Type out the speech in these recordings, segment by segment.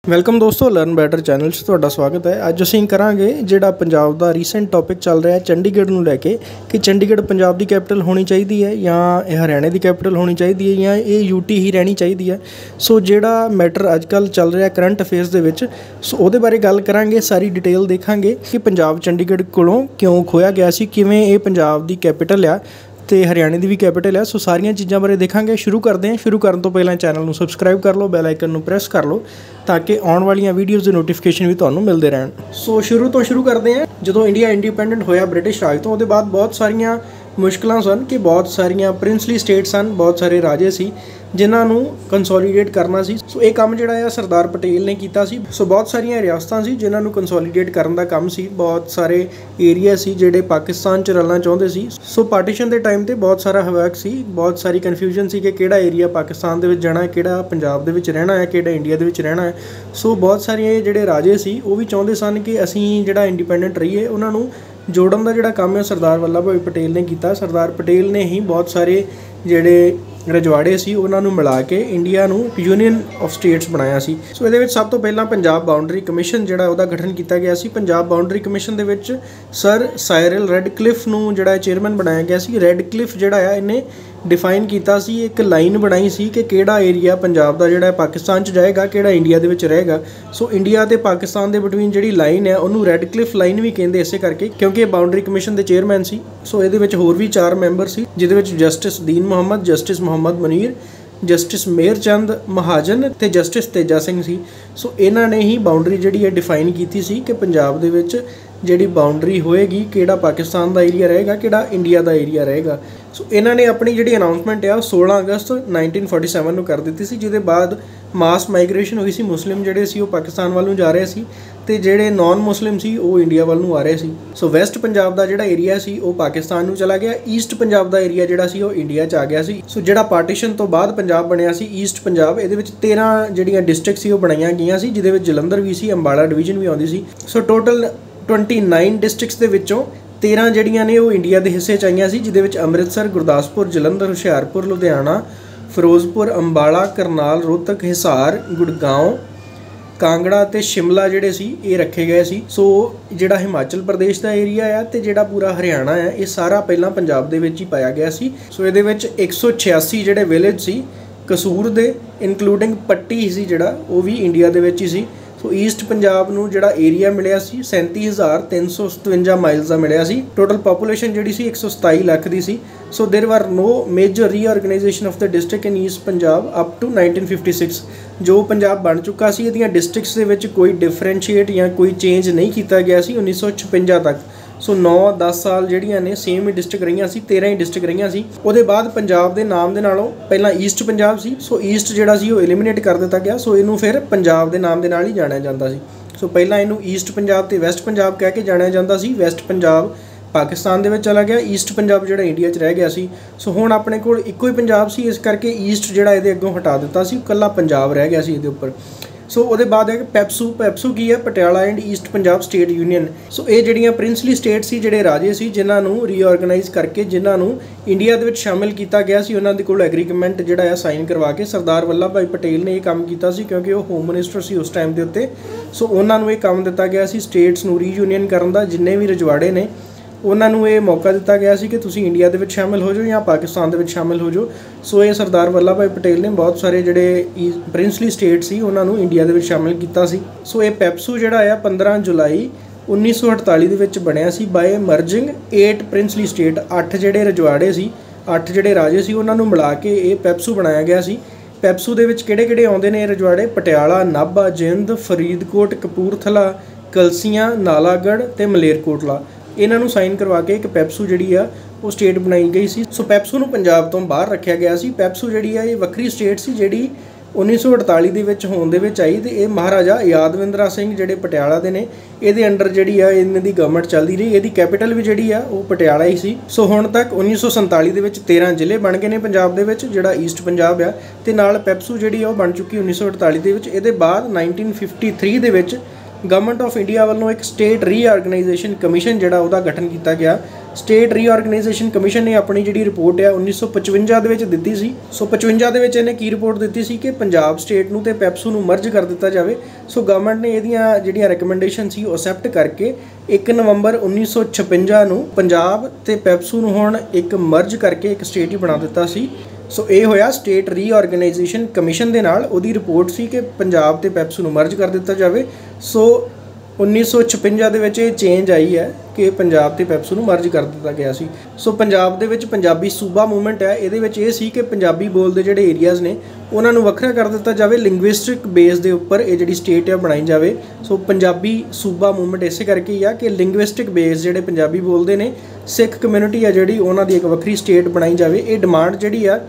Welcome ਦੋਸਤੋ, learn better channel 'ਚ ਤੁਹਾਡਾ ਸਵਾਗਤ ਹੈ। ਅੱਜ ਅਸੀਂ ਕਰਾਂਗੇ ਜਿਹੜਾ ਪੰਜਾਬ ਦਾ ਰੀਸੈਂਟ ਟੌਪਿਕ ਚੱਲ ਰਿਹਾ ਚੰਡੀਗੜ੍ਹ ਨੂੰ ਲੈ ਕੇ ਕਿ ਚੰਡੀਗੜ੍ਹ ਪੰਜਾਬ ਦੀ ਕੈਪੀਟਲ ਹੋਣੀ ਚਾਹੀਦੀ ਹੈ ਜਾਂ ਇਹ ਹਰਿਆਣੇ ਦੀ ਕੈਪੀਟਲ ਹੋਣੀ ਚਾਹੀਦੀ ਹੈ ਜਾਂ ਇਹ ਯੂਟੀ ਹੀ ਰਹਿਣੀ ਚਾਹੀਦੀ ਹੈ। ਸੋ ਜਿਹੜਾ ਮੈਟਰ ਅੱਜ ਕੱਲ੍ਹ ਚੱਲ ਰਿਹਾ ਕਰੰਟ ਅਫੇਅਰਸ ਦੇ ਵਿੱਚ, ਸੋ ਉਹਦੇ ਬਾਰੇ ਗੱਲ ਕਰਾਂਗੇ, ਸਾਰੀ ਡਿਟੇਲ ਦੇਖਾਂਗੇ ਕਿ ਪੰਜਾਬ ਚੰਡੀਗੜ੍ਹ ਕੋਲੋਂ ਕਿਉਂ ਖੋਇਆ ਗਿਆ ਸੀ, ਕਿਵੇਂ ਇਹ ਪੰਜਾਬ ਦੀ ਕੈਪੀਟਲ ਆ ਤੇ ਹਰਿਆਣੇ ਦੀ ਵੀ ਕੈਪੀਟਲ ਹੈ। ਸੋ ਸਾਰੀਆਂ ਚੀਜ਼ਾਂ ਬਾਰੇ ਦੇਖਾਂਗੇ। ਸ਼ੁਰੂ ਕਰਦੇ ਹਾਂ। ਸ਼ੁਰੂ ਕਰਨ ਤੋਂ ਪਹਿਲਾਂ ਚੈਨਲ ਨੂੰ ਸਬਸਕ੍ਰਾਈਬ ਕਰ ਲਓ, ਬੈਲ ਆਈਕਨ ਨੂੰ ਪ੍ਰੈਸ ਕਰ ਲਓ ਤਾਂ ਕਿ ਆਉਣ ਵਾਲੀਆਂ ਵੀਡੀਓਜ਼ ਦੇ ਨੋਟੀਫਿਕੇਸ਼ਨ ਵੀ ਤੁਹਾਨੂੰ ਮਿਲਦੇ ਰਹਿਣ। ਸੋ ਸ਼ੁਰੂ ਕਰਦੇ ਹਾਂ। ਜਦੋਂ ਇੰਡੀਆ ਇੰਡੀਪੈਂਡੈਂਟ ਹੋਇਆ ਬ੍ਰਿਟਿਸ਼ ਰਾਜ ਤੋਂ, ਉਹਦੇ ਬਾਅਦ ਬਹੁਤ ਸਾਰੀਆਂ ਮੁਸ਼ਕਿਲਾਂ ਸਨ ਕਿ ਬਹੁਤ ਸਾਰੀਆਂ ਪ੍ਰਿੰਸਲੀ ਸਟੇਟ ਸਨ, ਬਹੁਤ ਸਾਰੇ ਰਾਜੇ ਸੀ ਜਿਨ੍ਹਾਂ ਨੂੰ ਕੰਸੋਲੀਡੇਟ ਕਰਨਾ ਸੀ। ਸੋ ਇਹ ਕੰਮ ਜਿਹੜਾ ਆ ਸਰਦਾਰ ਪਟੇਲ ਨੇ ਕੀਤਾ ਸੀ। ਸੋ ਬਹੁਤ ਸਾਰੀਆਂ ਰਿਆਸਤਾਂ ਸੀ ਜਿਨ੍ਹਾਂ ਨੂੰ ਕੰਸੋਲੀਡੇਟ ਕਰਨ ਦਾ ਕੰਮ ਸੀ। ਬਹੁਤ ਸਾਰੇ ਏਰੀਆ ਸੀ ਜਿਹੜੇ ਪਾਕਿਸਤਾਨ 'ਚ ਰਲਣਾ ਚਾਹੁੰਦੇ ਸੀ। ਸੋ ਪਾਰਟੀਸ਼ਨ ਦੇ ਟਾਈਮ 'ਤੇ ਬਹੁਤ ਸਾਰਾ ਹਵਾਕ ਸੀ, ਬਹੁਤ ਸਾਰੀ ਕਨਫਿਊਜ਼ਨ ਸੀ ਕਿ ਕਿਹੜਾ ਏਰੀਆ ਪਾਕਿਸਤਾਨ ਦੇ ਵਿੱਚ ਜਾਣਾ ਹੈ, ਕਿਹੜਾ ਪੰਜਾਬ ਦੇ ਵਿੱਚ ਰਹਿਣਾ ਹੈ, ਕਿਹੜਾ ਇੰਡੀਆ ਦੇ ਵਿੱਚ ਰਹਿਣਾ ਹੈ। ਸੋ ਬਹੁਤ ਸਾਰੇ ਜਿਹੜੇ ਰਾਜੇ ਸੀ ਉਹ ਵੀ ਚਾਹੁੰਦੇ ਸਨ ਕਿ ਅਸੀਂ ਜਿਹੜਾ ਇੰਡੀਪੈਂਡੈਂਟ ਰਹੀਏ। ਉਹਨਾਂ ਨੂੰ ਜੋੜਨ ਦਾ ਜਿਹੜਾ ਕੰਮ ਹੈ ਸਰਦਾਰ ਵੱਲਭ ਭਾਈ ਪਟੇਲ ਨੇ ਕੀਤਾ। ਸਰਦਾਰ ਪਟੇਲ ਨੇ ਹੀ ਬਹੁਤ ਸਾਰੇ ਜਿਹੜੇ ਰਜਵਾੜੇ ਸੀ ਉਹਨਾਂ ਨੂੰ ਮਿਲਾ ਕੇ ਇੰਡੀਆ ਨੂੰ ਯੂਨੀਅਨ ਆਫ ਸਟੇਟਸ ਬਣਾਇਆ ਸੀ। ਸੋ ਇਹਦੇ ਵਿੱਚ ਸਭ ਤੋਂ ਪਹਿਲਾਂ ਪੰਜਾਬ ਬਾਉਂਡਰੀ ਕਮਿਸ਼ਨ ਜਿਹੜਾ ਉਹਦਾ ਗਠਨ ਕੀਤਾ ਗਿਆ ਸੀ। ਪੰਜਾਬ ਬਾਉਂਡਰੀ ਕਮਿਸ਼ਨ ਦੇ ਵਿੱਚ ਸਰ ਸਾਇਰਲ ਰੈਡਕਲਿਫ ਨੂੰ ਜਿਹੜਾ ਚੇਅਰਮੈਨ ਬਣਾਇਆ ਗਿਆ ਸੀ। ਰੈਡਕਲਿਫ ਜਿਹੜਾ ਆ ਇਹਨੇ ਡਿਫਾਈਨ ਕੀਤਾ ਸੀ, ਇੱਕ ਲਾਈਨ ਬਣਾਈ ਸੀ ਕਿ ਕਿਹੜਾ ਏਰੀਆ ਪੰਜਾਬ ਦਾ ਜਿਹੜਾ ਪਾਕਿਸਤਾਨ 'ਚ ਜਾਏਗਾ, ਕਿਹੜਾ ਇੰਡੀਆ ਦੇ ਵਿੱਚ ਰਹੇਗਾ। ਸੋ ਇੰਡੀਆ ਅਤੇ ਪਾਕਿਸਤਾਨ ਦੇ ਬਿਟਵੀਨ ਜਿਹੜੀ ਲਾਈਨ ਹੈ ਉਹਨੂੰ ਰੈਡਕਲਿਫ ਲਾਈਨ ਵੀ ਕਹਿੰਦੇ ਇਸੇ ਕਰਕੇ ਕਿਉਂਕਿ ਇਹ ਬਾਉਂਡਰੀ ਕਮਿਸ਼ਨ ਦੇ ਚੇਅਰਮੈਨ ਸੀ। ਸੋ ਇਹਦੇ ਵਿੱਚ ਹੋਰ ਵੀ 4 ਮੈਂਬਰ ਸੀ ਜਿਹਦੇ ਵਿੱਚ ਜਸਟਿਸ ਦੀਨ ਮੁਹੰਮਦ, ਜਸਟਿਸ ਮੁਹੰਮਦ ਮਨੀਰ, ਜਸਟਿਸ ਮੇਹਰ ਚੰਦ ਮਹਾਜਨ ਅਤੇ ਜਸਟਿਸ ਤੇਜਾ ਸਿੰਘ ਸੀ। ਸੋ ਇਹਨਾਂ ਨੇ ਹੀ ਬਾਉਂਡਰੀ ਜਿਹੜੀ ਹੈ ਡਿਫਾਈਨ ਕੀਤੀ ਸੀ ਕਿ ਪੰਜਾਬ ਦੇ ਵਿੱਚ ਜਿਹੜੀ ਬਾਉਂਡਰੀ ਹੋਏਗੀ, ਕਿਹੜਾ ਪਾਕਿਸਤਾਨ ਦਾ ਏਰੀਆ ਰਹੇਗਾ, ਕਿਹੜਾ ਇੰਡੀਆ ਦਾ ਏਰੀਆ ਰਹੇਗਾ। ਸੋ ਇਹਨਾਂ ਨੇ ਆਪਣੀ ਜਿਹੜੀ ਅਨਾਊਂਸਮੈਂਟ ਆ ਉਹ 16 ਅਗਸਤ 1947 ਨੂੰ ਕਰ ਦਿੱਤੀ ਸੀ, ਜਿਹਦੇ ਬਾਅਦ ਮਾਸ ਮਾਈਗ੍ਰੇਸ਼ਨ ਹੋਈ ਸੀ। ਮੁਸਲਿਮ ਜਿਹੜੇ ਸੀ ਉਹ ਪਾਕਿਸਤਾਨ ਵੱਲ ਨੂੰ ਜਾ ਰਹੇ ਸੀ ਅਤੇ ਜਿਹੜੇ ਨਾਨ ਮੁਸਲਿਮ ਸੀ ਉਹ ਇੰਡੀਆ ਵੱਲ ਨੂੰ ਆ ਰਹੇ ਸੀ। ਸੋ ਵੈਸਟ ਪੰਜਾਬ ਦਾ ਜਿਹੜਾ ਏਰੀਆ ਸੀ ਉਹ ਪਾਕਿਸਤਾਨ ਨੂੰ ਚਲਾ ਗਿਆ। ਈਸਟ ਪੰਜਾਬ ਦਾ ਏਰੀਆ ਜਿਹੜਾ ਸੀ ਉਹ ਇੰਡੀਆ 'ਚ ਆ ਗਿਆ ਸੀ। ਸੋ ਜਿਹੜਾ ਪਾਰਟੀਸ਼ਨ ਤੋਂ ਬਾਅਦ ਪੰਜਾਬ ਬਣਿਆ ਸੀ ਈਸਟ ਪੰਜਾਬ, ਇਹਦੇ ਵਿੱਚ 13 ਜਿਹੜੀਆਂ ਡਿਸਟ੍ਰਿਕਟ ਸੀ ਉਹ ਬਣਾਈਆਂ ਗਈਆਂ ਸੀ, ਜਿਹਦੇ ਵਿੱਚ ਜਲੰਧਰ ਵੀ ਸੀ, ਅੰਬਾਲਾ ਡਿਵੀਜ਼ਨ ਵੀ ਆਉਂਦੀ ਸੀ। ਸੋ ਟੋਟਲ 29 ਡਿਸਟ੍ਰਿਕਟਸ ਦੇ ਵਿੱਚੋਂ 13 ਜਿਹੜੀਆਂ ਨੇ ਉਹ ਇੰਡੀਆ ਦੇ ਹਿੱਸੇ 'ਚ ਆਈਆਂ ਸੀ, ਜਿਹਦੇ ਵਿੱਚ ਅੰਮ੍ਰਿਤਸਰ, ਗੁਰਦਾਸਪੁਰ, ਜਲੰਧਰ, ਹੁਸ਼ਿਆਰਪੁਰ, ਲੁਧਿਆਣਾ, ਫਿਰੋਜ਼ਪੁਰ, ਅੰਬਾਲਾ, ਕਰਨਾਲ, ਰੋਹਤਕ, ਹਿਸਾਰ, ਗੁੜਗਾਉਂ, ਕਾਂਗੜਾ ਅਤੇ ਸ਼ਿਮਲਾ ਜਿਹੜੇ ਸੀ ਇਹ ਰੱਖੇ ਗਏ ਸੀ। ਸੋ ਜਿਹੜਾ ਹਿਮਾਚਲ ਪ੍ਰਦੇਸ਼ ਦਾ ਏਰੀਆ ਆ ਅਤੇ ਜਿਹੜਾ ਪੂਰਾ ਹਰਿਆਣਾ ਆ ਇਹ ਸਾਰਾ ਪਹਿਲਾਂ ਪੰਜਾਬ ਦੇ ਵਿੱਚ ਹੀ ਪਾਇਆ ਗਿਆ ਸੀ। ਸੋ ਇਹਦੇ ਵਿੱਚ 186 ਜਿਹੜੇ ਵਿਲੇਜ ਸੀ ਕਸੂਰ ਦੇ, ਇਨਕਲੂਡਿੰਗ ਪੱਟੀ ਸੀ ਜਿਹੜਾ ਉਹ ਵੀ ਇੰਡੀਆ ਦੇ ਵਿੱਚ ਹੀ ਸੀ। ਸੋ ਈਸਟ ਪੰਜਾਬ ਨੂੰ ਜਿਹੜਾ ਏਰੀਆ ਮਿਲਿਆ ਸੀ 37,357 ਮਾਈਲਸ ਦਾ ਮਿਲਿਆ ਸੀ। ਟੋਟਲ ਪਾਪੂਲੇਸ਼ਨ ਜਿਹੜੀ ਸੀ 127 ਲੱਖ ਦੀ ਸੀ। So there are no major reorganisation of the district in East Punjab up to 1956। ਜੋ ਪੰਜਾਬ ਬਣ ਚੁੱਕਾ ਸੀ ਇਹਦੀਆਂ ਡਿਸਟ੍ਰਿਕਟਸ ਦੇ ਵਿੱਚ ਕੋਈ ਡਿਫਰੈਂਸ਼ੀਏਟ ਜਾਂ ਕੋਈ ਚੇਂਜ ਨਹੀਂ ਕੀਤਾ ਗਿਆ ਸੀ 1956 ਤੱਕ। ਸੋ 9-10 ਸਾਲ ਜਿਹੜੀਆਂ ਨੇ ਸੇਮ ਹੀ ਡਿਸਟ੍ਰਿਕਟ ਰਹੀਆਂ ਸੀ, 13 ਹੀ ਡਿਸਟ੍ਰਿਕਟ ਰਹੀਆਂ ਸੀ। ਉਹਦੇ ਬਾਅਦ ਪੰਜਾਬ ਦੇ ਨਾਮ ਦੇ ਨਾਲੋਂ ਪਹਿਲਾਂ ਈਸਟ ਪੰਜਾਬ ਸੀ। ਸੋ ਈਸਟ ਜਿਹੜਾ ਸੀ ਉਹ ਐਲੀਮੀਨੇਟ ਕਰ ਦਿੱਤਾ ਗਿਆ। ਸੋ ਇਹਨੂੰ ਫਿਰ ਪੰਜਾਬ ਦੇ ਨਾਮ ਦੇ ਨਾਲ ਹੀ ਜਾਣਿਆ ਜਾਂਦਾ ਸੀ। ਸੋ ਪਹਿਲਾਂ ਇਹਨੂੰ ਈਸਟ ਪੰਜਾਬ ਅਤੇ ਵੈਸਟ ਪੰਜਾਬ ਕਹਿ ਕੇ ਜਾਣਿਆ ਜਾਂਦਾ ਸੀ। ਵੈਸਟ ਪੰਜਾਬ ਪਾਕਿਸਤਾਨ ਦੇ ਵਿੱਚ ਚਲਾ ਗਿਆ, ਈਸਟ ਪੰਜਾਬ ਜਿਹੜਾ ਇੰਡੀਆ 'ਚ ਰਹਿ ਗਿਆ ਸੀ। ਸੋ ਹੁਣ ਆਪਣੇ ਕੋਲ ਇੱਕੋ ਹੀ ਪੰਜਾਬ ਸੀ, ਇਸ ਕਰਕੇ ਈਸਟ ਜਿਹੜਾ ਇਹਦੇ ਅੱਗੋਂ ਹਟਾ ਦਿੱਤਾ ਸੀ, ਇਕੱਲਾ ਪੰਜਾਬ ਰਹਿ ਗਿਆ ਸੀ ਇਹਦੇ ਉੱਪਰ। ਸੋ ਉਹਦੇ ਬਾਅਦ ਹੈ ਕਿ ਪੈਪਸੂ ਕੀ ਹੈ, Patiala and East Punjab state union. So ਇਹ ਜਿਹੜੀਆਂ ਪ੍ਰਿੰਸਲੀ ਸਟੇਟ ਸੀ, ਜਿਹੜੇ ਰਾਜੇ ਸੀ ਜਿਨ੍ਹਾਂ ਨੂੰ ਰੀਆਰਗਨਾਈਜ਼ ਕਰਕੇ ਜਿਨ੍ਹਾਂ ਨੂੰ ਇੰਡੀਆ ਦੇ ਵਿੱਚ ਸ਼ਾਮਿਲ ਕੀਤਾ ਗਿਆ ਸੀ, ਉਹਨਾਂ ਦੇ ਕੋਲ ਐਗਰੀਮੈਂਟ ਜਿਹੜਾ ਆ ਸਾਈਨ ਕਰਵਾ ਕੇ ਸਰਦਾਰ ਵੱਲਭ ਭਾਈ ਪਟੇਲ ਨੇ ਇਹ ਕੰਮ ਕੀਤਾ ਸੀ ਕਿਉਂਕਿ ਉਹ ਹੋਮ ਮਿਨਿਸਟਰ ਸੀ ਉਸ ਟਾਈਮ ਦੇ ਉੱਤੇ। ਸੋ ਉਹਨਾਂ ਨੂੰ ਇਹ ਕੰਮ ਦਿੱਤਾ ਗਿਆ ਸੀ ਸਟੇਟਸ ਨੂੰ ਰੀਯੂਨੀਅਨ ਕਰਨ ਦਾ। ਜਿੰਨੇ ਵੀ ਰਜਵਾੜੇ ਨੇ ਉਹਨਾਂ ਨੂੰ ਇਹ ਮੌਕਾ ਦਿੱਤਾ ਗਿਆ ਸੀ ਕਿ ਤੁਸੀਂ ਇੰਡੀਆ ਦੇ ਵਿੱਚ ਸ਼ਾਮਿਲ ਹੋ ਜਾਓ ਜਾਂ ਪਾਕਿਸਤਾਨ ਦੇ ਵਿੱਚ ਸ਼ਾਮਿਲ ਹੋ ਜਾਓ। ਸੋ ਇਹ ਸਰਦਾਰ ਵੱਲਭ ਭਾਈ ਪਟੇਲ ਨੇ ਬਹੁਤ ਸਾਰੇ ਜਿਹੜੇ ਪ੍ਰਿੰਸਲੀ ਸਟੇਟ ਸੀ ਉਹਨਾਂ ਨੂੰ ਇੰਡੀਆ ਦੇ ਵਿੱਚ ਸ਼ਾਮਿਲ ਕੀਤਾ ਸੀ। ਸੋ ਇਹ ਪੈਪਸੂ ਜਿਹੜਾ ਆ 15 ਜੁਲਾਈ 1948 ਦੇ ਵਿੱਚ ਬਣਿਆ ਸੀ ਬਾਏ ਮਰਜਿੰਗ 8 ਪ੍ਰਿੰਸਲੀ ਸਟੇਟ। 8 ਜਿਹੜੇ ਰਜਵਾੜੇ ਸੀ, 8 ਜਿਹੜੇ ਰਾਜੇ ਸੀ ਉਹਨਾਂ ਨੂੰ ਮਿਲਾ ਕੇ ਇਹ ਪੈਪਸੂ ਬਣਾਇਆ ਗਿਆ ਸੀ। ਪੈਪਸੂ ਦੇ ਵਿੱਚ ਕਿਹੜੇ ਆਉਂਦੇ ਨੇ ਇਹ ਰਜਵਾੜੇ? ਪਟਿਆਲਾ, ਨਾਭਾ, ਜਿੰਦ, ਫਰੀਦਕੋਟ, ਕਪੂਰਥਲਾ, ਕਲਸੀਆਂ, ਨਾਲਾਗੜ੍ਹ ਅਤੇ ਮਲੇਰਕੋਟਲਾ। ਇਹਨਾਂ ਨੂੰ ਸਾਈਨ ਕਰਵਾ ਕੇ ਇੱਕ ਪੈਪਸੂ ਜਿਹੜੀ ਆ ਉਹ ਸਟੇਟ ਬਣਾਈ ਗਈ ਸੀ। ਸੋ ਪੈਪਸੂ ਨੂੰ ਪੰਜਾਬ ਤੋਂ ਬਾਹਰ ਰੱਖਿਆ ਗਿਆ ਸੀ। ਪੈਪਸੂ ਜਿਹੜੀ ਆ ਇਹ ਵੱਖਰੀ ਸਟੇਟ ਸੀ ਜਿਹੜੀ 1948 ਦੇ ਵਿੱਚ ਹੋਂਦ ਦੇ ਵਿੱਚ ਆਈ ਅਤੇ ਇਹ ਮਹਾਰਾਜਾ ਯਾਦਵਿੰਦਰਾ ਸਿੰਘ ਜਿਹੜੇ ਪਟਿਆਲਾ ਦੇ ਨੇ ਇਹਦੇ ਅੰਡਰ ਜਿਹੜੀ ਆ ਇਹਨਾਂ ਦੀ ਗਵਰਨਮੈਂਟ ਚੱਲਦੀ ਰਹੀ। ਇਹਦੀ ਕੈਪੀਟਲ ਵੀ ਜਿਹੜੀ ਆ ਉਹ ਪਟਿਆਲਾ ਹੀ ਸੀ। ਸੋ ਹੁਣ ਤੱਕ 1947 ਦੇ ਵਿੱਚ 13 ਜ਼ਿਲ੍ਹੇ ਬਣ ਗਏ ਨੇ ਪੰਜਾਬ ਦੇ ਵਿੱਚ ਜਿਹੜਾ ਈਸਟ ਪੰਜਾਬ ਆ, ਅਤੇ ਨਾਲ ਪੈਪਸੂ ਜਿਹੜੀ ਆ ਉਹ ਬਣ ਚੁੱਕੀ 1948 ਦੇ ਵਿੱਚ। ਇਹਦੇ ਬਾਅਦ 1953 ਦੇ ਵਿੱਚ ਗਵਰਨਮੈਂਟ ਆਫ ਇੰਡੀਆ ਵੱਲੋਂ ਇੱਕ ਸਟੇਟ ਰੀਆਰਗਨਾਈਜੇਸ਼ਨ ਕਮਿਸ਼ਨ ਜਿਹੜਾ ਉਹਦਾ ਗਠਨ ਕੀਤਾ ਗਿਆ ਸਟੇਟ ਰੀਆਰਗੇਨਾਈਜੇਸ਼ਨ ਕਮਿਸ਼ਨ ਨੇ ਆਪਣੀ ਜਿਹੜੀ ਰਿਪੋਰਟ ਆ 1955 ਦੇ ਵਿੱਚ ਦਿੱਤੀ ਸੀ। ਸੋ 55 ਦੇ ਵਿੱਚ ਇਹਨੇ ਕੀ ਰਿਪੋਰਟ ਦਿੱਤੀ ਸੀ ਕਿ ਪੰਜਾਬ ਸਟੇਟ ਨੂੰ ਤੇ ਪੈਪਸੂ ਨੂੰ ਮਰਜ ਕਰ ਦਿੱਤਾ ਜਾਵੇ। ਸੋ ਗਵਰਨਮੈਂਟ ਨੇ ਇਹਦੀਆਂ ਜਿਹੜੀਆਂ ਰეკਮੈਂਡੇਸ਼ਨ ਸੀ ਉਹ ਅਸੈਪਟ ਕਰਕੇ 1 ਨਵੰਬਰ 1956 ਨੂੰ ਪੰਜਾਬ ਤੇ ਪੈਪਸੂ ਨੂੰ ਹੁਣ ਇੱਕ ਮਰਜ ਕਰਕੇ ਇੱਕ ਸਟੇਟ ਹੀ ਬਣਾ ਦਿੱਤਾ ਸੀ। ਸੋ ਇਹ ਹੋਇਆ ਸਟੇਟ ਰੀਆਰਗੇਨਾਈਜੇਸ਼ਨ ਕਮਿਸ਼ਨ ਦੇ ਨਾਲ ਉਹਦੀ ਰਿਪੋਰਟ ਸੀ ਕਿ ਪੰਜਾਬ ਤੇ ਪੈਪਸੂ ਨੂੰ ਮਰਜ ਕਰ ਦਿੱਤਾ ਜਾਵੇ। ਸੋ 1956 ਦੇ ਵਿੱਚ ਇਹ ਚੇਂਜ ਆਈ ਹੈ ਕਿ ਪੰਜਾਬ ਤੇ ਪੈਪਸੂ ਨੂੰ ਮਰਜ ਕਰ ਦਿੱਤਾ ਗਿਆ ਸੀ। ਸੋ ਪੰਜਾਬ ਦੇ ਵਿੱਚ ਪੰਜਾਬੀ ਸੂਬਾ ਮੂਵਮੈਂਟ ਹੈ, ਇਹਦੇ ਵਿੱਚ ਇਹ ਸੀ ਕਿ ਪੰਜਾਬੀ ਬੋਲਦੇ ਜਿਹੜੇ ਏਰੀਆਜ਼ ਨੇ ਉਹਨਾਂ ਨੂੰ ਵੱਖਰਾ ਕਰ ਦਿੱਤਾ ਜਾਵੇ, ਲਿੰਗੁਇਸਟਿਕ ਬੇਸ ਦੇ ਉੱਪਰ ਇਹ ਜਿਹੜੀ ਸਟੇਟ ਆ ਬਣਾਈ ਜਾਵੇ। ਸੋ ਪੰਜਾਬੀ ਸੂਬਾ ਮੂਵਮੈਂਟ ਇਸੇ ਕਰਕੇ ਹੀ ਆ ਕਿ ਲਿੰਗੁਇਸਟਿਕ ਬੇਸ ਜਿਹੜੇ ਪੰਜਾਬੀ ਬੋਲਦੇ ਨੇ ਸਿੱਖ ਕਮਿਊਨਿਟੀ ਆ ਜਿਹੜੀ ਉਹਨਾਂ ਦੀ ਇੱਕ ਵੱਖਰੀ ਸਟੇਟ ਬਣਾਈ ਜਾਵੇ। ਇਹ ਡਿਮਾਂਡ ਜਿਹੜੀ ਆ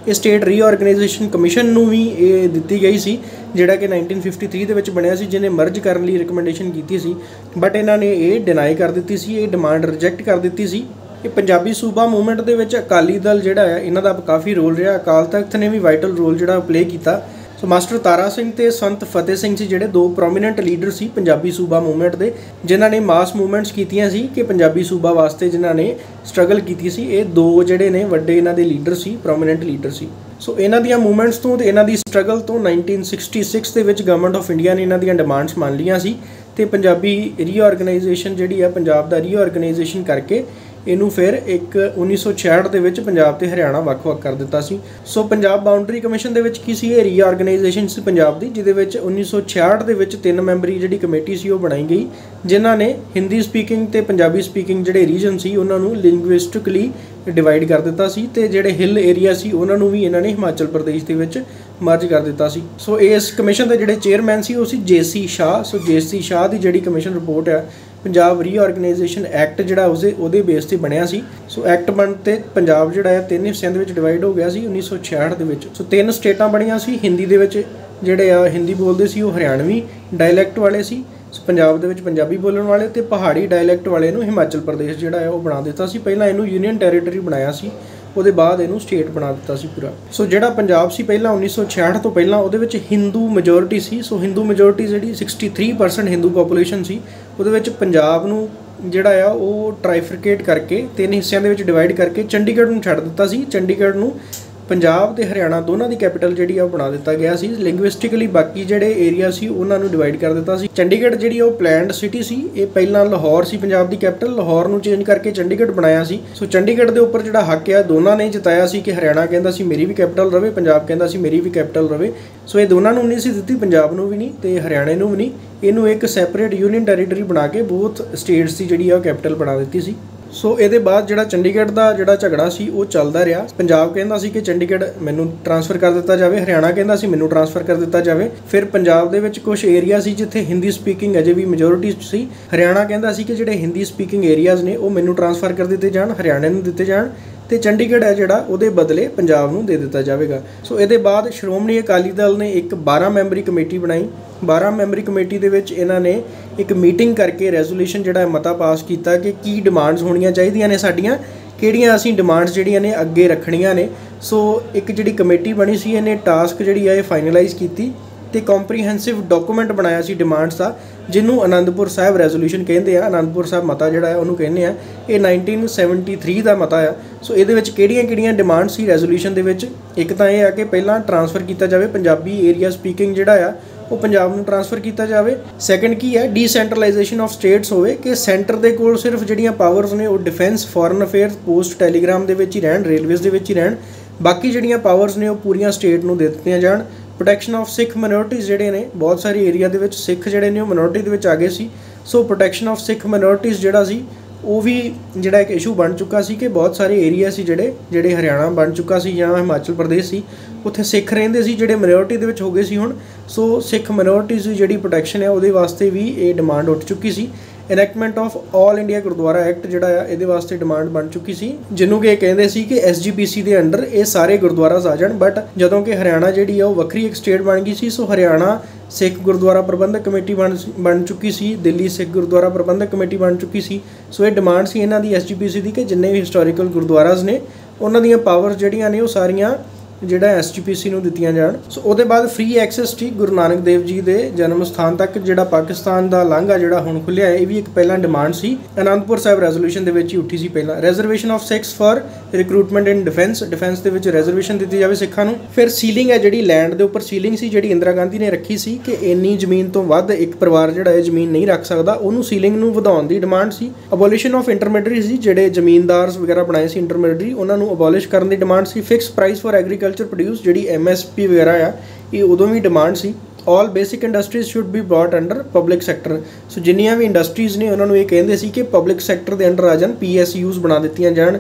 ਇਹ ਸਟੇਟ ਰੀਆਰਗੇਨਾਈਜੇਸ਼ਨ ਕਮਿਸ਼ਨ ਨੂੰ ਵੀ ਇਹ ਦਿੱਤੀ ਗਈ ਸੀ, ਜਿਹੜਾ ਕਿ 1953 ਦੇ ਵਿੱਚ ਬਣਿਆ ਸੀ, ਜਿਹਨੇ ਮਰਜ ਕਰਨ ਲਈ ਰਿਕਮੈਂਡੇਸ਼ਨ ਕੀਤੀ ਸੀ, ਬਟ ਇਹਨਾਂ ਨੇ ਇਹ ਡਿਨਾਈ ਕਰ ਦਿੱਤੀ ਸੀ, ਇਹ ਡਿਮਾਂਡ ਰਿਜੈਕਟ ਕਰ ਦਿੱਤੀ ਸੀ। ਇਹ ਪੰਜਾਬੀ ਸੂਬਾ ਮੂਵਮੈਂਟ ਦੇ ਵਿੱਚ ਅਕਾਲੀ ਦਲ ਜਿਹੜਾ ਹੈ ਇਹਨਾਂ ਦਾ ਕਾਫੀ ਰੋਲ ਰਿਹਾ, ਅਕਾਲ ਤਖਤ ਨੇ ਵੀ ਵਾਈਟਲ ਰੋਲ ਜਿਹੜਾ ਪਲੇ ਕੀਤਾ। ਸੋ ਮਾਸਟਰ ਤਾਰਾ ਸਿੰਘ ਤੇ ਸੰਤ ਫਤਿਹ ਸਿੰਘ ਸੀ ਜਿਹੜੇ ਦੋ ਪ੍ਰੋਮੀਨੈਂਟ ਲੀਡਰ ਸੀ ਪੰਜਾਬੀ ਸੂਬਾ ਮੂਵਮੈਂਟ ਦੇ, ਜਿਨ੍ਹਾਂ ਨੇ ਮਾਸ ਮੂਵਮੈਂਟਸ ਕੀਤੀਆਂ ਸੀ ਕਿ ਪੰਜਾਬੀ ਸੂਬਾ ਵਾਸਤੇ ਜਿਨ੍ਹਾਂ ਨੇ ਸਟਰਗਲ ਕੀਤੀ ਸੀ। ਇਹ ਦੋ ਜਿਹੜੇ ਨੇ ਵੱਡੇ ਇਹਨਾਂ ਦੇ ਲੀਡਰ ਸੀ, ਪ੍ਰੋਮੀਨੈਂਟ ਲੀਡਰ ਸੀ। ਸੋ ਇਹਨਾਂ ਦੀਆਂ ਮੂਵਮੈਂਟਸ ਤੋਂ ਤੇ ਇਹਨਾਂ ਦੀ ਸਟਰਗਲ ਤੋਂ 1966 ਦੇ ਵਿੱਚ ਗਵਰਨਮੈਂਟ ਆਫ ਇੰਡੀਆ ਨੇ ਇਹਨਾਂ ਦੀਆਂ ਡਿਮਾਂਡਸ ਮੰਨ ਲਈਆਂ ਸੀ ਤੇ ਪੰਜਾਬੀ ਰੀਆਰਗੇਨਾਈਜੇਸ਼ਨ ਜਿਹੜੀ ਆ ਪੰਜਾਬ ਦਾ ਰੀਆਰਗੇਨਾਈਜੇਸ਼ਨ ਕਰਕੇ ਇਹਨੂੰ ਫਿਰ ਇੱਕ 1966 ਦੇ ਵਿੱਚ ਪੰਜਾਬ ਤੇ ਹਰਿਆਣਾ ਵੱਖ-ਵੱਖ ਕਰ ਦਿੱਤਾ ਸੀ। ਸੋ ਪੰਜਾਬ ਬਾਉਂਡਰੀ ਕਮਿਸ਼ਨ ਦੇ ਵਿੱਚ ਕੀ ਸੀ, ਇਹ ਰੀਆਰਗੇਨਾਈਜੇਸ਼ਨ ਸੀ ਪੰਜਾਬ ਦੀ, ਜਿਹਦੇ ਵਿੱਚ 1966 ਦੇ ਵਿੱਚ 3 ਮੈਂਬਰੀ ਜਿਹੜੀ ਕਮੇਟੀ ਸੀ ਉਹ ਬਣਾਈ ਗਈ, ਜਿਨ੍ਹਾਂ ਨੇ ਹਿੰਦੀ ਸਪੀਕਿੰਗ ਤੇ ਪੰਜਾਬੀ ਸਪੀਕਿੰਗ ਜਿਹੜੇ ਰੀਜਨ ਸੀ ਉਹਨਾਂ ਨੂੰ ਲਿੰਗੁਇਸਟਿਕਲੀ ਡਿਵਾਈਡ ਕਰ ਦਿੱਤਾ ਸੀ ਤੇ ਜਿਹੜੇ ਹਿੱਲ ਏਰੀਆ ਸੀ ਉਹਨਾਂ ਨੂੰ ਵੀ ਇਹਨਾਂ ਨੇ ਹਿਮਾਚਲ ਪ੍ਰਦੇਸ਼ ਦੇ ਵਿੱਚ ਮਰਜ ਕਰ ਦਿੱਤਾ ਸੀ। ਸੋ ਇਸ ਕਮਿਸ਼ਨ ਦੇ ਜਿਹੜੇ ਚੇਅਰਮੈਨ ਸੀ ਉਹ ਸੀ ਜੇ.ਸੀ. ਸ਼ਾਹ। ਸੋ ਜੇ.ਸੀ. ਸ਼ਾਹ ਦੀ ਜਿਹੜੀ ਕਮਿਸ਼ਨ ਰਿਪੋਰਟ ਆ ਪੰਜਾਬ ਰੀਆਰਗੇਨਾਈਜੇਸ਼ਨ ਐਕਟ ਜਿਹੜਾ ਉਹਦੇ ਬੇਸ ਤੇ ਬਣਿਆ ਸੀ। ਸੋ ਐਕਟ ਬਣ ਤੇ ਪੰਜਾਬ ਜਿਹੜਾ ਹੈ 3 ਹਿੱਸਿਆਂ ਦੇ ਵਿੱਚ ਡਿਵਾਈਡ ਹੋ ਗਿਆ ਸੀ 1966 ਦੇ ਵਿੱਚ। ਸੋ 3 ਸਟੇਟਾਂ ਬਣੀਆਂ ਸੀ, ਹਿੰਦੀ ਦੇ ਵਿੱਚ ਜਿਹੜੇ ਆ ਹਿੰਦੀ ਬੋਲਦੇ ਸੀ ਉਹ ਹਰਿਆਣਵੀ ਡਾਇਲੈਕਟ ਵਾਲੇ ਸੀ, ਪੰਜਾਬ ਦੇ ਵਿੱਚ ਪੰਜਾਬੀ ਬੋਲਣ ਵਾਲੇ, ਤੇ ਪਹਾੜੀ ਡਾਇਲੈਕਟ ਵਾਲੇ ਨੂੰ ਹਿਮਾਚਲ ਪ੍ਰਦੇਸ਼ ਜਿਹੜਾ ਹੈ ਉਹ ਬਣਾ ਦਿੱਤਾ ਸੀ। ਪਹਿਲਾਂ ਇਹਨੂੰ ਯੂਨੀਅਨ ਟੈਰੀਟਰੀ ਬਣਾਇਆ ਸੀ, ਉਹਦੇ ਬਾਅਦ ਇਹਨੂੰ ਸਟੇਟ ਬਣਾ ਦਿੱਤਾ ਸੀ ਪੂਰਾ। ਸੋ ਜਿਹੜਾ ਪੰਜਾਬ ਸੀ ਪਹਿਲਾਂ 1966 ਤੋਂ ਪਹਿਲਾਂ ਉਹਦੇ ਵਿੱਚ ਹਿੰਦੂ ਮੈਜੋਰਿਟੀ ਸੀ। ਸੋ ਹਿੰਦੂ ਮੈਜੋਰਿਟੀ ਜਿਹੜੀ 63% ਹਿੰਦੂ ਪੋਪੂਲੇਸ਼ਨ ਸੀ, ਉਹਦੇ ਵਿੱਚ ਪੰਜਾਬ ਨੂੰ ਜਿਹੜਾ ਆ ਉਹ ਟ੍ਰਾਈਫਰਕੇਟ ਕਰਕੇ 3 ਹਿੱਸਿਆਂ ਦੇ ਵਿੱਚ ਡਿਵਾਈਡ ਕਰਕੇ ਚੰਡੀਗੜ੍ਹ ਨੂੰ ਛੱਡ ਦਿੱਤਾ ਸੀ। ਚੰਡੀਗੜ੍ਹ ਨੂੰ ਪੰਜਾਬ ਤੇ ਹਰਿਆਣਾ ਦੋਨਾਂ ਦੀ ਕੈਪੀਟਲ ਜਿਹੜੀ ਆ ਉਹ ਬਣਾ ਦਿੱਤਾ ਗਿਆ ਸੀ। ਲਿੰਗੁਇਸਟਿਕਲੀ ਬਾਕੀ ਜਿਹੜੇ ਏਰੀਆ ਸੀ ਉਹਨਾਂ ਨੂੰ ਡਿਵਾਈਡ ਕਰ ਦਿੱਤਾ ਸੀ। ਚੰਡੀਗੜ੍ਹ ਜਿਹੜੀ ਉਹ ਪਲੈਨਡ ਸਿਟੀ ਸੀ, ਇਹ ਪਹਿਲਾਂ ਲਾਹੌਰ ਸੀ ਪੰਜਾਬ ਦੀ ਕੈਪੀਟਲ, ਲਾਹੌਰ ਨੂੰ ਚੇਂਜ ਕਰਕੇ ਚੰਡੀਗੜ੍ਹ ਬਣਾਇਆ ਸੀ। ਸੋ ਚੰਡੀਗੜ੍ਹ ਦੇ ਉੱਪਰ ਜਿਹੜਾ ਹੱਕ ਆ ਦੋਨਾਂ ਨੇ ਜਿਤਾਇਆ ਸੀ ਕਿ ਹਰਿਆਣਾ ਕਹਿੰਦਾ ਸੀ ਮੇਰੀ ਵੀ ਕੈਪੀਟਲ ਰਵੇ, ਪੰਜਾਬ ਕਹਿੰਦਾ ਸੀ ਮੇਰੀ ਵੀ ਕੈਪੀਟਲ ਰਵੇ। ਸੋ ਇਹ ਦੋਨਾਂ ਨੂੰ ਨਹੀਂ ਸੀ ਦਿੱਤੀ, ਪੰਜਾਬ ਨੂੰ ਵੀ ਨਹੀਂ ਤੇ ਹਰਿਆਣੇ ਨੂੰ ਵੀ ਨਹੀਂ। ਇਹਨੂੰ ਇੱਕ ਸੈਪਰੇਟ ਯੂਨੀਅਨ ਟੈਰੀਟਰੀ ਬਣਾ ਕੇ ਬੋਥ ਸਟੇਟਸ ਦੀ ਜਿਹੜੀ ਆ ਕੈਪੀਟਲ ਬਣਾ ਦਿੱਤੀ ਸੀ। ਸੋ ਇਹਦੇ ਬਾਅਦ ਜਿਹੜਾ ਚੰਡੀਗੜ੍ਹ ਦਾ ਜਿਹੜਾ ਝਗੜਾ ਸੀ ਉਹ ਚੱਲਦਾ ਰਿਹਾ। ਪੰਜਾਬ ਕਹਿੰਦਾ ਸੀ ਕਿ ਚੰਡੀਗੜ੍ਹ ਮੈਨੂੰ ਟ੍ਰਾਂਸਫਰ ਕਰ ਦਿੱਤਾ ਜਾਵੇ, ਹਰਿਆਣਾ ਕਹਿੰਦਾ ਸੀ ਮੈਨੂੰ ਟ੍ਰਾਂਸਫਰ ਕਰ ਦਿੱਤਾ ਜਾਵੇ। ਫਿਰ ਪੰਜਾਬ ਦੇ ਵਿੱਚ ਕੁਝ ਏਰੀਆ ਸੀ ਜਿੱਥੇ ਹਿੰਦੀ ਸਪੀਕਿੰਗ ਅਜੇ ਵੀ ਮੈਜੋਰਿਟੀ ਸੀ, ਹਰਿਆਣਾ ਕਹਿੰਦਾ ਸੀ ਕਿ ਜਿਹੜੇ ਹਿੰਦੀ ਸਪੀਕਿੰਗ ਏਰੀਆਜ਼ ਨੇ ਉਹ ਮੈਨੂੰ ਟ੍ਰਾਂਸਫਰ ਕਰ ਦਿੱਤੇ ਜਾਣ, ਹਰਿਆਣੇ ਨੂੰ ਦਿੱਤੇ ਜਾਣ, ਤੇ ਚੰਡੀਗੜ੍ਹ ਹੈ ਜਿਹੜਾ ਉਹਦੇ ਬਦਲੇ ਪੰਜਾਬ ਨੂੰ ਦੇ ਦਿੱਤਾ ਜਾਵੇਗਾ। ਸੋ ਇਹਦੇ ਬਾਅਦ ਸ਼੍ਰੋਮਣੀ ਅਕਾਲੀ ਦਲ ਨੇ ਇੱਕ 12 ਮੈਂਬਰੀ ਕਮੇਟੀ ਬਣਾਈ। 12 ਮੈਂਬਰੀ ਕਮੇਟੀ ਦੇ ਵਿੱਚ ਇਹਨਾਂ ਨੇ ਇੱਕ ਮੀਟਿੰਗ ਕਰਕੇ ਰੈਜ਼ੋਲੂਸ਼ਨ ਜਿਹੜਾ ਮਤਾ ਪਾਸ ਕੀਤਾ ਕਿ ਕੀ ਡਿਮਾਂਡਸ ਹੋਣੀਆਂ ਚਾਹੀਦੀਆਂ ਨੇ ਸਾਡੀਆਂ, ਕਿਹੜੀਆਂ ਅਸੀਂ ਡਿਮਾਂਡਸ ਜਿਹੜੀਆਂ ਨੇ ਅੱਗੇ ਰੱਖਣੀਆਂ ਨੇ। ਸੋ ਇੱਕ ਜਿਹੜੀ ਕਮੇਟੀ ਬਣੀ ਸੀ ਇਹਨੇ ਟਾਸਕ ਜਿਹੜੀ ਆ ਇਹ ਫਾਈਨਲਾਈਜ਼ ਕੀਤੀ ਤੇ ਕੰਪਰੀਹੈਂਸਿਵ ਡਾਕੂਮੈਂਟ ਬਣਾਇਆ ਸੀ ਡਿਮਾਂਡਸ ਦਾ, ਜਿਹਨੂੰ ਅਨੰਦਪੁਰ ਸਾਹਿਬ ਰੈਜ਼ੋਲੂਸ਼ਨ ਕਹਿੰਦੇ ਆ। ਅਨੰਦਪੁਰ ਸਾਹਿਬ ਮਤਾ ਜਿਹੜਾ ਹੈ ਉਹਨੂੰ ਕਹਿੰਦੇ ਆ। ਇਹ 1973 ਦਾ ਮਤਾ ਆ। ਸੋ ਇਹਦੇ ਵਿੱਚ ਕਿਹੜੀਆਂ ਡਿਮਾਂਡ ਸੀ ਰੈਜ਼ੋਲੂਸ਼ਨ ਦੇ ਵਿੱਚ, ਇੱਕ ਤਾਂ ਇਹ ਆ ਕਿ ਪਹਿਲਾਂ ਟ੍ਰਾਂਸਫਰ ਕੀਤਾ ਜਾਵੇ ਪੰਜਾਬੀ ਏਰੀਆ ਸਪੀਕਿੰਗ ਜਿਹੜਾ ਆ ਉਹ ਪੰਜਾਬ ਨੂੰ ਟ੍ਰਾਂਸਫਰ ਕੀਤਾ ਜਾਵੇ। ਸੈਕੰਡ ਕੀ ਹੈ, ਡੀਸੈਂਟਰਲਾਈਜੇਸ਼ਨ ਆਫ ਸਟੇਟਸ ਹੋਵੇ ਕਿ ਸੈਂਟਰ ਦੇ ਕੋਲ ਸਿਰਫ ਜਿਹੜੀਆਂ ਪਾਵਰਸ ਨੇ ਉਹ defence, foreign affairs, post, Telegram ਦੇ ਵਿੱਚ ਹੀ ਰਹਿਣ, ਰੇਲਵੇਜ਼ ਦੇ ਵਿੱਚ ਹੀ ਰਹਿਣ, ਬਾਕੀ ਜਿਹੜੀਆਂ ਪਾਵਰਸ ਨੇ ਉਹ ਪੂਰੀਆਂ ਸਟੇਟ ਨੂੰ ਦੇ ਦਿੱਤੀਆਂ ਜਾਣ। ਪ੍ਰੋਟੈਕਸ਼ਨ ਆਫ ਸਿੱਖ ਮਿਨੋਰਟੀਜ਼ ਜਿਹੜੇ ਨੇ, ਬਹੁਤ ਸਾਰੀ ਏਰੀਆ ਦੇ ਵਿੱਚ ਸਿੱਖ ਜਿਹੜੇ ਨੇ ਉਹ ਮਿਨੋਰਟੀ ਦੇ ਵਿੱਚ ਆ ਗਏ ਸੀ। ਸੋ ਪ੍ਰੋਟੈਕਸ਼ਨ ਆਫ ਸਿੱਖ ਮਿਨੋਰਟੀਜ਼ ਜਿਹੜਾ ਸੀ ਉਹ ਵੀ ਜਿਹੜਾ ਇੱਕ ਇਸ਼ੂ ਬਣ ਚੁੱਕਾ ਸੀ ਕਿ ਬਹੁਤ ਸਾਰੇ ਏਰੀਆ ਸੀ ਜਿਹੜੇ ਹਰਿਆਣਾ ਬਣ ਚੁੱਕਾ ਸੀ ਜਾਂ ਹਿਮਾਚਲ ਪ੍ਰਦੇਸ਼ ਸੀ, ਉੱਥੇ ਸਿੱਖ ਰਹਿੰਦੇ ਸੀ ਜਿਹੜੇ ਮਿਨੋਰਟੀ ਦੇ ਵਿੱਚ ਹੋ ਗਏ ਸੀ ਹੁਣ। ਸੋ ਸਿੱਖ ਮਿਨੋਰਟੀਜ਼ ਦੀ ਜਿਹੜੀ ਪ੍ਰੋਟੈਕਸ਼ਨ ਹੈ ਉਹਦੇ ਵਾਸਤੇ ਵੀ ਇਹ ਡਿਮਾਂਡ ਉੱਠ ਚੁੱਕੀ ਸੀ। Enactment of all India gurdwara act ਜਿਹੜਾ ਆ ਇਹਦੇ ਵਾਸਤੇ ਡਿਮਾਂਡ ਬਣ ਚੁੱਕੀ ਸੀ, ਜਿਹਨੂੰ ਕਿ ਇਹ ਕਹਿੰਦੇ ਸੀ ਕਿ SGPC ਦੇ ਅੰਡਰ ਇਹ ਸਾਰੇ ਗੁਰਦੁਆਰਾਸ ਆ ਜਾਣ। ਬਟ ਜਦੋਂ ਕਿ ਹਰਿਆਣਾ ਜਿਹੜੀ ਆ ਉਹ ਵੱਖਰੀ ਇੱਕ ਸਟੇਟ ਬਣ ਗਈ ਸੀ, ਸੋ ਹਰਿਆਣਾ ਸਿੱਖ ਗੁਰਦੁਆਰਾ ਪ੍ਰਬੰਧਕ ਕਮੇਟੀ ਬਣ ਚੁੱਕੀ ਸੀ, ਦਿੱਲੀ ਸਿੱਖ ਗੁਰਦੁਆਰਾ ਪ੍ਰਬੰਧਕ ਕਮੇਟੀ ਬਣ ਚੁੱਕੀ ਸੀ। ਸੋ ਇਹ ਡਿਮਾਂਡ ਸੀ ਇਹਨਾਂ ਦੀ SGPC ਦੀ ਕਿ ਜਿੰਨੇ ਵੀ ਹਿਸਟੋਰੀਕਲ ਗੁਰਦੁਆਰਾਸ ਨੇ ਉਹਨਾਂ ਦੀਆਂ ਪਾਵਰਸ ਜਿਹੜੀਆਂ ਨੇ ਉਹ ਸਾਰੀਆਂ ਜਿਹੜਾ SGPC ਨੂੰ ਦਿੱਤੀਆਂ ਜਾਣ। ਸੋ ਉਹਦੇ ਬਾਅਦ free access T Guru Nanak Dev ji ਦੇ ਜਨਮ ਸਥਾਨ ਤੱਕ ਜਿਹੜਾ ਪਾਕਿਸਤਾਨ ਦਾ ਲਾਂਘਾ ਜਿਹੜਾ ਹੁਣ ਖੁੱਲਿਆ ਹੈ, ਇਹ ਵੀ ਇੱਕ ਪਹਿਲਾਂ ਡਿਮਾਂਡ ਸੀ। ਅਨੰਦਪੁਰ ਸਾਹਿਬ ਰੈਜ਼ੋਲੂਸ਼ਨ ਦੇ ਵਿੱਚ ਹੀ ਉੱਠੀ ਸੀ ਪਹਿਲਾਂ। Reservation of Sikhs for recruitment in defence ਦੇ ਵਿੱਚ ਰਿਜ਼ਰਵੇਸ਼ਨ ਦਿੱਤੀ ਜਾਵੇ ਸਿੱਖਾਂ ਨੂੰ। ਫਿਰ ਸੀਲਿੰਗ ਹੈ ਜਿਹੜੀ ਲੈਂਡ ਦੇ ਉੱਪਰ ਸੀਲਿੰਗ ਸੀ ਜਿਹੜੀ ਇੰਦਰਾ ਗਾਂਧੀ ਨੇ ਰੱਖੀ ਸੀ ਕਿ ਇੰਨੀ ਜ਼ਮੀਨ ਤੋਂ ਵੱਧ ਇੱਕ ਪਰਿਵਾਰ ਜਿਹੜਾ ਇਹ ਜ਼ਮੀਨ ਨਹੀਂ ਰੱਖ ਸਕਦਾ, ਉਹਨੂੰ ਸੀਲਿੰਗ ਨੂੰ ਵਧਾਉਣ ਦੀ ਡਿਮਾਂਡ ਸੀ। ਅਬੋਲਿਸ਼ਨ ਆਫ ਇੰਟਰਮੀਡੀਏਟਰੀ ਸੀ, ਜਿਹੜੇ ਜ਼ਮੀਨਦਾਰਸ ਵਗੈਰਾ ਬਣਾਏ ਸੀ ਇੰਟਰਮੀਡੀਏਟਰੀ, ਉਹਨਾਂ ਨੂੰ ਅਬੋਲਿਸ਼ ਕਰਨ ਦੀ ਡਿਮਾਂਡ ਸੀ। Fix price for agriculture produce ਜਿਹੜੀ MSP ਵਗੈਰਾ ਆ, ਇਹ ਉਦੋਂ ਵੀ ਡਿਮਾਂਡ ਸੀ। All basic industries should be brought under public sector. So ਜਿੰਨੀਆਂ ਵੀ ਇੰਡਸਟਰੀਜ਼ ਨੇ ਉਹਨਾਂ ਨੂੰ ਇਹ ਕਹਿੰਦੇ ਸੀ ਕਿ ਪਬਲਿਕ ਸੈਕਟਰ ਦੇ ਅੰਡਰ ਆ ਜਾਣ, PSUs ਬਣਾ ਦਿੱਤੀਆਂ ਜਾਣ।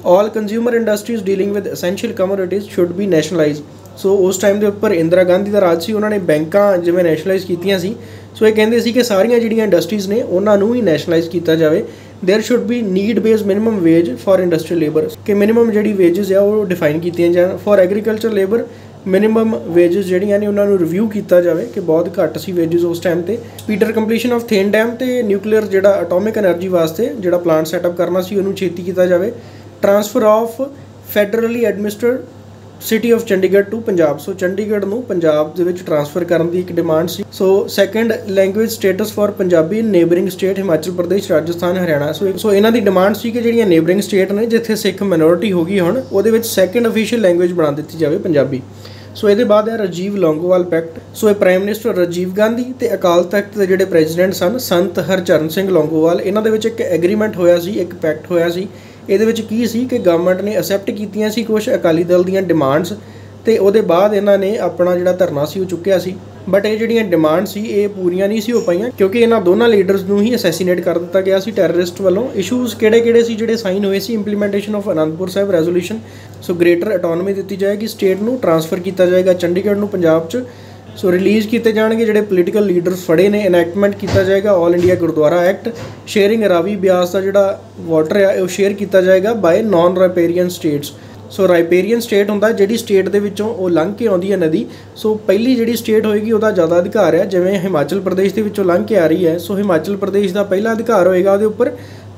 All consumer industries dealing with essential commodities should be nationalise. So ਉਸ ਟਾਈਮ ਦੇ ਉੱਪਰ ਇੰਦਰਾ ਗਾਂਧੀ ਦਾ ਰਾਜ ਸੀ, ਉਹਨਾਂ ਨੇ ਬੈਂਕਾਂ ਜਿਵੇਂ ਨੈਸ਼ਨਲਾਈਜ਼ ਕੀਤੀਆਂ ਸੀ। ਸੋ ਇਹ ਕਹਿੰਦੇ ਸੀ ਕਿ ਸਾਰੀਆਂ ਜਿਹੜੀਆਂ ਇੰਡਸਟਰੀਜ਼ ਨੇ ਉਹਨਾਂ ਨੂੰ ਹੀ ਨੈਸ਼ਨਲਾਈਜ਼ ਕੀਤਾ ਜਾਵੇ। There should be need based minimum wage for industrial labour, ਕਿ ਮਿਨੀਮਮ ਜਿਹੜੀ ਵੇਜਸ ਆ ਉਹ ਡਿਫਾਈਨ ਕੀਤੀਆਂ ਜਾਣ। For agriculture labour minimum wages ਜਿਹੜੀਆਂ ਨੇ ਉਹਨਾਂ ਨੂੰ ਰਿਵਿਊ ਕੀਤਾ ਜਾਵੇ ਕਿ ਬਹੁਤ ਘੱਟ ਸੀ ਵੇਜਸ ਉਸ ਟਾਈਮ ਤੇ। ਸਪੀਡਰ ਕੰਪਲੀਸ਼ਨ ਆਫ ਥੇਨ ਡੈਮ ਤੇ ਨਿਊਕਲੀਅਰ ਜਿਹੜਾ ਐਟੋਮਿਕ ਐਨਰਜੀ ਵਾਸਤੇ ਜਿਹੜਾ ਪਲਾਂਟ ਸੈਟਅਪ ਕਰਨਾ ਸੀ ਉਹਨੂੰ ਛੇਤੀ ਕੀਤਾ ਜਾਵੇ। Transfer of federally administered city of Chandigarh to Punjab. So Chandigarh ਨੂੰ ਪੰਜਾਬ ਦੇ ਵਿੱਚ ਟ੍ਰਾਂਸਫਰ ਕਰਨ ਦੀ ਇੱਕ ਡਿਮਾਂਡ ਸੀ। So second language status for Punjabi in neighbouring state Himachal Pradesh, Rajasthan, Haryana. So ਇਹਨਾਂ ਦੀ ਡਿਮਾਂਡ ਸੀ ਕਿ ਜਿਹੜੀਆਂ ਨੇਬਰਿੰਗ ਸਟੇਟ ਨੇ ਜਿੱਥੇ ਸਿੱਖ ਮਾਈਨੋਰਿਟੀ ਹੋ ਗਈ ਹੁਣ, ਉਹਦੇ ਵਿੱਚ ਸੈਕੰਡ ਅਫੀਸ਼ੀਅਲ ਲੈਂਗੁਏਜ ਬਣਾ ਦਿੱਤੀ ਜਾਵੇ ਪੰਜਾਬੀ। ਸੋ ਇਹਦੇ ਬਾਅਦ ਹੈ ਰਾਜੀਵ ਲੌਂਗੋਵਾਲ ਪੈਕਟ। ਸੋ ਇਹ ਪ੍ਰਾਈਮ ਮਿਨਿਸਟਰ ਰਾਜੀਵ ਗਾਂਧੀ ਤੇ ਅਕਾਲ ਤਖਤ ਦੇ ਜਿਹੜੇ ਪ੍ਰੈਜ਼ੀਡੈਂਟ ਸਨ ਸੰਤ ਹਰਚਰਨ ਸਿੰਘ ਲੌਂਗੋਵਾਲ, ਇਹਨਾਂ ਦੇ ਵਿੱਚ ਇੱਕ ਐਗਰੀਮੈਂਟ ਹੋਇਆ ਸੀ, ਇੱਕ ਪੈਕਟ ਹੋਇਆ ਸੀ। ਇਹਦੇ ਵਿੱਚ ਕੀ ਸੀ ਕਿ ਗਵਰਨਮੈਂਟ ਨੇ ਅਸੈਪਟ ਕੀਤੀਆਂ ਸੀ ਕੁਝ ਅਕਾਲੀ ਦਲ ਦੀਆਂ ਡਿਮਾਂਡਸ, ਤੇ ਉਹਦੇ ਬਾਅਦ ਇਹਨਾਂ ਨੇ ਆਪਣਾ ਜਿਹੜਾ ਧਰਨਾ ਸੀ ਉਹ ਚੁੱਕਿਆ ਸੀ। ਬਟ ਇਹ ਜਿਹੜੀਆਂ ਡਿਮਾਂਡ ਸੀ ਇਹ ਪੂਰੀਆਂ ਨਹੀਂ ਸੀ ਹੋ ਪਾਈਆਂ ਕਿਉਂਕਿ ਇਹਨਾਂ ਦੋਨਾਂ ਲੀਡਰਸ ਨੂੰ ਹੀ ਅਸੈਸੀਨੇਟ ਕਰ ਦਿੱਤਾ ਗਿਆ ਸੀ ਟੈਰਰਿਸਟ ਵੱਲੋਂ। ਇਸ਼ੂਜ਼ ਕਿਹੜੇ ਸੀ ਜਿਹੜੇ ਸਾਈਨ ਹੋਏ ਸੀ? Implementation of Anandpur Sahib resolution. So greater autonomy ਦਿੱਤੀ ਜਾਏਗੀ, ਸਟੇਟ ਨੂੰ ਟ੍ਰਾਂਸਫਰ ਕੀਤਾ ਜਾਏਗਾ ਚੰਡੀਗੜ੍ਹ ਨੂੰ ਪੰਜਾਬ 'ਚ। ਸੋ ਰਿਲੀਜ਼ ਕੀਤੇ ਜਾਣਗੇ ਜਿਹੜੇ ਪੋਲੀਟੀਕਲ ਲੀਡਰਸ ਫੜੇ ਨੇ। ਇਨੈਕਟਮੈਂਟ ਕੀਤਾ ਜਾਏਗਾ all India gurdwara act. Sharing Ravi Beas ਦਾ ਜਿਹੜਾ ਵਾਟਰ ਆ ਉਹ ਸ਼ੇਅਰ ਕੀਤਾ ਜਾਏਗਾ by non riparian states. So riparian state ਹੁੰਦਾ ਜਿਹੜੀ ਸਟੇਟ ਦੇ ਵਿੱਚੋਂ ਉਹ ਲੰਘ ਕੇ ਆਉਂਦੀ ਹੈ ਨਦੀ। ਸੋ ਪਹਿਲੀ ਜਿਹੜੀ ਸਟੇਟ ਹੋਏਗੀ ਉਹਦਾ ਜ਼ਿਆਦਾ ਅਧਿਕਾਰ ਹੈ, ਜਿਵੇਂ ਹਿਮਾਚਲ ਪ੍ਰਦੇਸ਼ ਦੇ ਵਿੱਚੋਂ ਲੰਘ ਕੇ ਆ ਰਹੀ ਹੈ। ਸੋ ਹਿਮਾਚਲ ਪ੍ਰਦੇਸ਼ ਦਾ ਪਹਿਲਾ ਅਧਿਕਾਰ ਹੋਏਗਾ ਉਹਦੇ ਉੱਪਰ।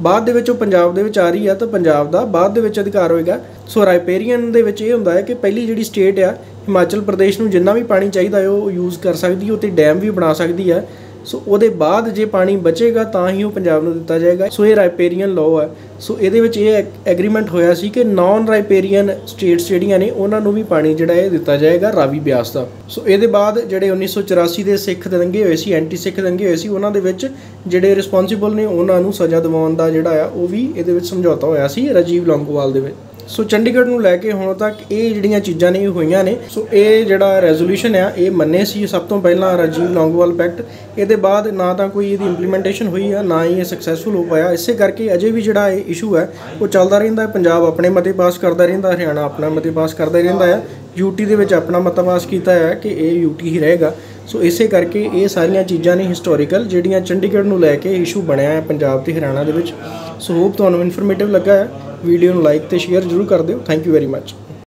ਬਾਅਦ ਦੇ ਵਿੱਚ ਉਹ ਪੰਜਾਬ ਦੇ ਵਿੱਚ ਆ ਰਹੀ ਹੈ ਤਾਂ ਪੰਜਾਬ ਦਾ ਬਾਅਦ ਦੇ ਵਿੱਚ ਅਧਿਕਾਰ ਹੋਏਗਾ। ਸੋ ਰਾਈਪੇਰੀਅਨ ਦੇ ਵਿੱਚ ਇਹ ਹੁੰਦਾ ਹੈ ਕਿ ਪਹਿਲੀ ਜਿਹੜੀ ਸਟੇਟ ਆ ਹਿਮਾਚਲ ਪ੍ਰਦੇਸ਼ ਨੂੰ ਜਿੰਨਾ ਵੀ ਪਾਣੀ ਚਾਹੀਦਾ ਹੈ ਉਹ ਯੂਜ਼ ਕਰ ਸਕਦੀ ਹੈ, ਉੱਤੇ ਡੈਮ ਵੀ ਬਣਾ ਸਕਦੀ ਹੈ। ਸੋ ਉਹਦੇ ਬਾਅਦ ਜੇ ਪਾਣੀ ਬਚੇਗਾ ਤਾਂ ਹੀ ਉਹ ਪੰਜਾਬ ਨੂੰ ਦਿੱਤਾ ਜਾਏਗਾ। ਸੋ ਇਹ ਰਾਈਪੇਰੀਅਨ ਲਾਅ ਹੈ। ਸੋ ਇਹਦੇ ਵਿੱਚ ਇਹ ਐਗਰੀਮੈਂਟ ਹੋਇਆ ਸੀ ਕਿ ਨਾਨ ਰਾਈਪੇਰੀਅਨ ਸਟੇਟਸ ਜਿਹੜੀਆਂ ਨੇ ਉਹਨਾਂ ਨੂੰ ਵੀ ਪਾਣੀ ਜਿਹੜਾ ਇਹ ਦਿੱਤਾ ਜਾਏਗਾ ਰਾਵੀ ਬਿਆਸ ਦਾ। ਸੋ ਇਹਦੇ ਬਾਅਦ ਜਿਹੜੇ 1984 ਦੇ ਸਿੱਖ ਦੰਗੇ ਹੋਏ ਸੀ, ਐਂਟੀ ਸਿੱਖ ਦੰਗੇ ਹੋਏ ਸੀ, ਉਹਨਾਂ ਦੇ ਵਿੱਚ ਜਿਹੜੇ ਰਿਸਪੌਂਸੀਬਲ ਨੇ ਉਹਨਾਂ ਨੂੰ ਸਜ਼ਾ ਦਿਵਾਉਣ ਦਾ ਜਿਹੜਾ ਆ ਉਹ ਵੀ ਇਹਦੇ ਵਿੱਚ ਸਮਝੌਤਾ ਹੋਇਆ ਸੀ ਰਾਜੀਵ ਲੌਂਗੋਵਾਲ ਦੇ ਵਿੱਚ। ਸੋ ਚੰਡੀਗੜ੍ਹ ਨੂੰ ਲੈ ਕੇ ਹੁਣ ਤੱਕ ਇਹ ਜਿਹੜੀਆਂ ਚੀਜ਼ਾਂ ਨੇ ਇਹ ਹੋਈਆਂ ਨੇ। ਸੋ ਇਹ ਜਿਹੜਾ ਰੈਜ਼ੋਲੂਸ਼ਨ ਆ ਇਹ ਮੰਨੇ ਸੀ ਸਭ ਤੋਂ ਪਹਿਲਾਂ ਰਾਜੀਵ ਲੌਂਗੋਵਾਲ ਪੈਕਟ। ਇਹਦੇ ਬਾਅਦ ਨਾ ਤਾਂ ਕੋਈ ਇਹਦੀ ਇੰਪਲੀਮੈਂਟੇਸ਼ਨ ਹੋਈ ਆ, ਨਾ ਹੀ ਇਹ ਸਕਸੈਸਫੁਲ ਹੋ ਪਾਇਆ। ਇਸੇ ਕਰਕੇ ਅਜੇ ਵੀ ਜਿਹੜਾ ਇਹ ਇਸ਼ੂ ਹੈ ਉਹ ਚੱਲਦਾ ਰਹਿੰਦਾ। ਪੰਜਾਬ ਆਪਣੇ ਮਤੇ ਪਾਸ ਕਰਦਾ ਰਹਿੰਦਾ, ਹਰਿਆਣਾ ਆਪਣਾ ਮਤੇ ਪਾਸ ਕਰਦਾ ਰਹਿੰਦਾ ਆ, UT ਦੇ ਵਿੱਚ ਆਪਣਾ ਮਤਾ ਪਾਸ ਕੀਤਾ ਹੈ ਕਿ ਇਹ UT ਹੀ ਰਹੇਗਾ। ਸੋ ਇਸੇ ਕਰਕੇ ਇਹ ਸਾਰੀਆਂ ਚੀਜ਼ਾਂ ਨੇ ਹਿਸਟੋਰੀਕਲ ਜਿਹੜੀਆਂ ਚੰਡੀਗੜ੍ਹ ਨੂੰ ਲੈ ਕੇ ਇਸ਼ੂ ਬਣਿਆ ਹੈ ਪੰਜਾਬ ਤੇ ਹਰਿਆਣਾ ਦੇ ਵਿੱਚ। ਸੋ ਹੋਪ ਤੁਹਾਨੂੰ ਇਨਫੋਰਮੇਟਿਵ ਲੱਗਾ ਹੈ। ਵੀਡੀਓ ਨੂੰ ਲਾਈਕ ਤੇ ਸ਼ੇਅਰ ਜ਼ਰੂਰ ਕਰ ਦਿਓ। Thank you very much.